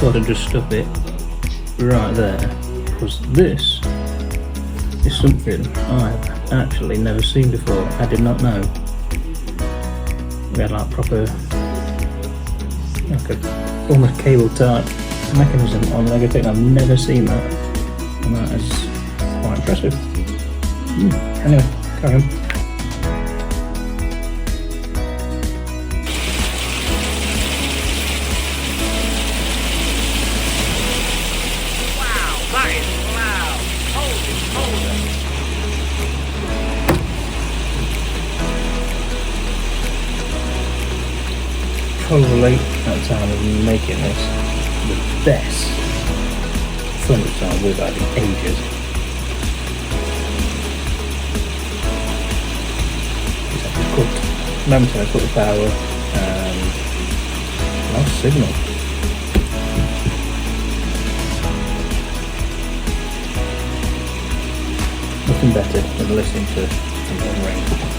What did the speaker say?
thought I'd just stuff it right there, because this is something I've actually never seen before. I did not know we had like proper, like a almost cable type mechanism on Lego Technic. I've never seen that, and that is quite impressive. Anyway, carry on. Probably at the time of making this, the best furniture time we've had in ages. It's cooked. Momentarily put the power and nice signal. Nothing better than listening to a ring.